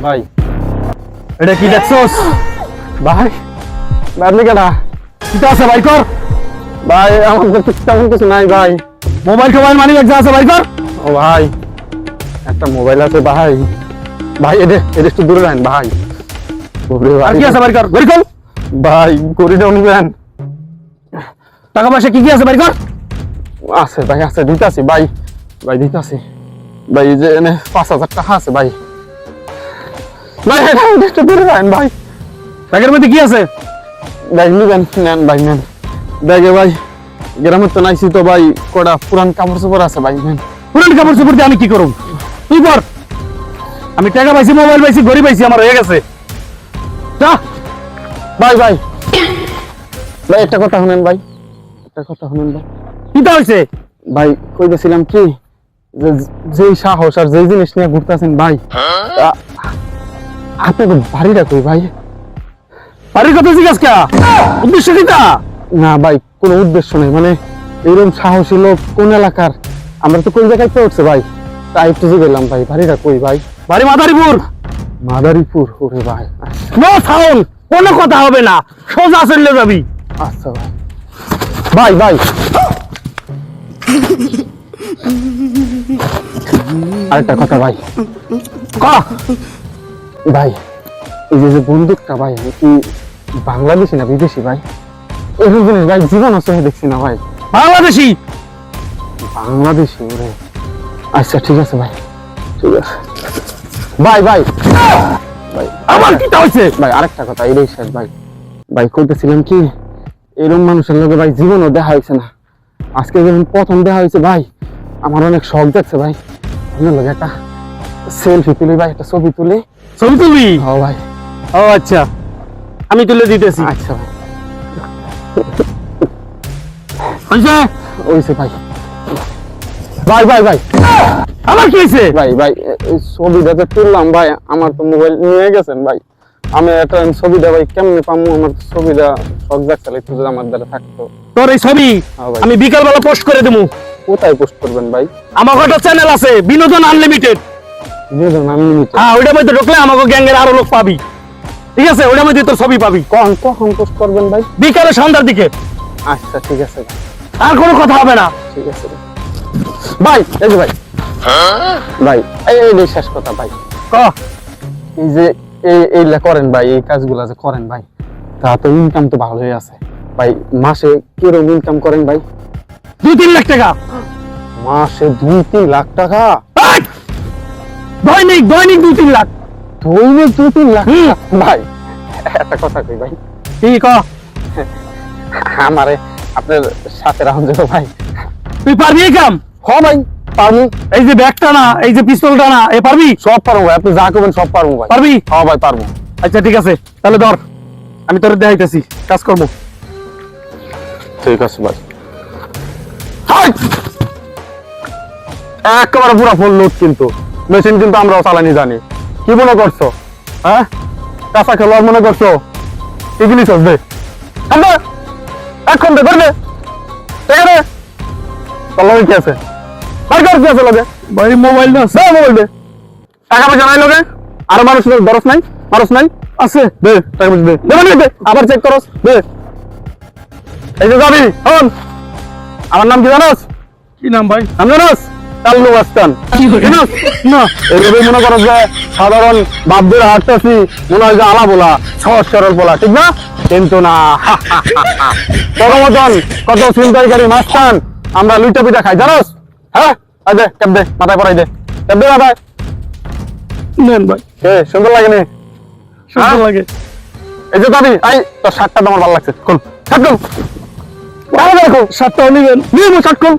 ভাই এটা কি দেখছস? ভাই আপনি কেডা? কি আছে ভাই কর? ভাই আমাদের তো তেমন কিছু নাই ভাই। মোবাইল টোবাইল মানি ব্যাগ যা আছে ভাই কর। ও ভাই একটা মোবাইল আছে ভাই। ভাই এদে একটু দূরে রাখেন ভাই। আর কি আছে ভাই কর? বের কর ভাই, গরিটাও নিবেন। টাকা পয়সা কি কি আছে ভাই কর? আছে ভাই, আছে দিতাছি ভাই। ভাই দিতাছি ভাই, এই যে এনে 5,000 টাকা আছে ভাই। ভাই একটু দূরে রাখেন ভাই। ব্যাগের মধ্যে কি আছে? ব্যাগ নিবেন, নেন ভাই নেন। ব্যাগে ভাই গ্রামের তো নাইছি তো ভাই, কটা পুরান কাপড় চোপড় আছে ভাই। নেন। পুরান কাপড় চোপড় দিয়ে আমি কি করব? তুই পর। আমি টাকা পাইছি, মোবাইল পাইছি, ঘড়ি পাইছি, আমার হয়ে গেছে। যা ভাই ভাই ভাই একটা কথা শুনেন ভাই, একটা কথা শুনেন ভাই। কিটা হইছে ভাই? কইতেছিলাম কি, যেই সাহস আর যেই জিনিস নিয়ে ঘুরতেছেন ভাই, আপনাদের বাড়িটা কই ভাই? বাড়ির কথা জিজ্ঞাস কা? উদ্দেশ্য কিটা? না ভাই কোনো উদ্দেশ্য নেই, মানে এরকম সাহসী লোক কোন এলাকার? আমরা তো কোন জায়গায় পড়ছে ভাই, তাই একটু জিজ্ঞাসলাম ভাই বাড়িটা কই ভাই? বাড়ি মাদারীপুর। মাদারীপুর? ওরে ভাই নো সাউন্ড, কোনো কথা হবে না, সোজা চলে যাবি। আচ্ছা ভাই। ভাই আরেকটা কথা ভাই। ভাই এই যে বন্দুকটা ভাই, কি বাংলাদেশি না বিদেশি ভাই? এরকম জিনিস ভাই জীবন আছে দেখছি না ভাই। বাংলাদেশি? বাংলাদেশি? ওরে আচ্ছা ঠিক আছে ভাই, ঠিক আছে ভাই। ভাই ভাই আমার কি হইছে ভাই? আরেকটা কথা, এটাই শেষ ভাই। ভাই কইতেছিলাম কি, এরকম মানুষের লগে ভাই জীবনও দেখা হয়েছে না, আজকে যখন প্রথম দেখা হয়েছে ভাই, আমার অনেক শখ যাচ্ছে ভাই। আপনার লগে একটা সেলফি তুলি ভাই, একটা ছবি তুলি। ছবি তুলবি? হ্যাঁ ভাই। ও আচ্ছা, আমি তুলে দিতেছি। আচ্ছা ভাই ওইছে ভাই। ভাই ভাই ভাই আমার কি হয়েছে? ভাই ভাই ছবিটা তো তুললাম ভাই, আমার তো মোবাইল নিয়ে গেছেন ভাই। আমি একটা ছবিটা ভাই কেমনে পামু? আমার ছবিটা শখ যাচ্ছিল একটু, যদি আমার দ্বারা থাকতো। তোর এই ছবি আমি বিকালবেলা পোস্ট করে দেবো। কোথায় পোস্ট করবেন ভাই? আমার একটা চ্যানেল আছে, বিনোদন আনলিমিটেড। বিনোদন আনলিমিটেড? হ্যাঁ, ওইটার মধ্যে ঢুকলে আমাকে গ্যাংয়ের আরো লোক পাবি। ঠিক আছে, ওইটার মধ্যে তোর ছবি পাবি। কখন পোস্ট করবেন ভাই? বিকালে সন্ধ্যার দিকে। আচ্ছা ঠিক আছে ভাই, আর কোনো কথা হবে না। ঠিক আছে ভাই। এই যে ভাই ভাই এই শেষ কথা ভাই, এই যে এইগুলা করেন ভাই, এই কাজগুলা যে করেন ভাই, তা তো ইনকাম তো ভালোই আছে ভাই। মাসে কিরকম ইনকাম করেন ভাই? 2-3 লাখ টাকা। মাসে 2-3 লাখ টাকা? দৈনিক 2-3 লাখ। দৈনিক 2-3 লাখ ভাই? একটা কথা কই ভাই। কি ক? আমারে আপনার সাথে রাখুন যাবো ভাই। তুই পারবি এই কাম? হ্যাঁ ভাই পারবো। এই যে ব্যাগটা না, এই যে পিস্তলটা না, এ পারবি? সব পারবো ভাই, আপনি যা করবেন সব পারবো ভাই। পারবি? হ্যাঁ ভাই পারবো। আচ্ছা ঠিক আছে, তাহলে ধর আমি তোর দেখাইতেছি কাজ করবো। ঠিক আছে ভাই। একেবারে পুরা ফুল লোড, কিন্তু মেশিন কিন্তু আমরাও চালানি জানি। কি মনে করছো? হ্যাঁ কাঁচা খেলোয়াড় মনে করছো? কি জিনিস আসবে এখন দে ধরবে এখানে তোর কি আছে? ভাই কি আছে লগে? ভাই মোবাইল না, সব মোবাইল দে। টাকা পয়সা নাই লগে? আর মানুষ বরফ নাই? মানুষ নাই? আছে দে, টাকা পয়সা দে। দে আবার চেক করস দে। এই যে যাবি শোন, আমার নাম কি জানোস? কি নাম ভাই? নাম জানোস? কাল্লু বাস্তান। না এইভাবে মনে করো যে সাধারণ বাপদের হাঁটতেছি, মনে হয় যে আলা বলা সহজ সরল বলা, ঠিক না? কিন্তু না, তোর মতন কত ছিনতাইকারী মাস্তান আমরা লুইটা পিঠা খাই জানোস? হ্যাঁ দে ক্যাপ দে, মাথায় পড়াই দে, ক্যাপ দে মাথায়। নেন ভাই। সুন্দর লাগে নি? সুন্দর লাগে। এই যে দাবি, এই তোর শার্টটা আমার ভালো লাগছে, খুল শার্ট খুল। তাড়াতাড়ি খুল, শার্টটাও নিবেন? নিব, শার্ট খুল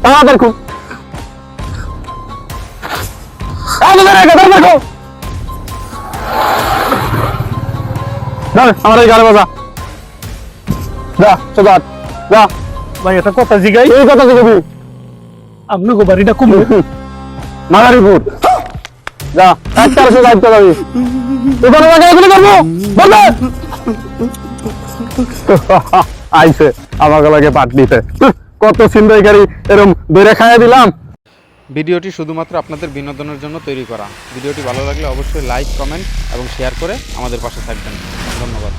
তাড়াতাড়ি খুল। আমার এই গাড়ি বাজা যা, সোজা যা। ভাই এটা কথা জিগাই, এই কথা জিগাবি। আপনাকে বাড়িটা কমবে মাদারীপুর, যা 1-400 দায়িত্ব যাবি। তুই কোনো জায়গায় এগুলো করবো বলবে? আইসে আমাকে লাগে পাট নিতে। কত ছিনতাইকারী এরকম ধরে খাইয়া দিলাম। ভিডিওটি শুধুমাত্র আপনাদের বিনোদনের জন্য তৈরি করা। ভিডিওটি ভালো লাগলে অবশ্যই লাইক, কমেন্ট এবং শেয়ার করে আমাদের পাশে থাকবেন। ধন্যবাদ।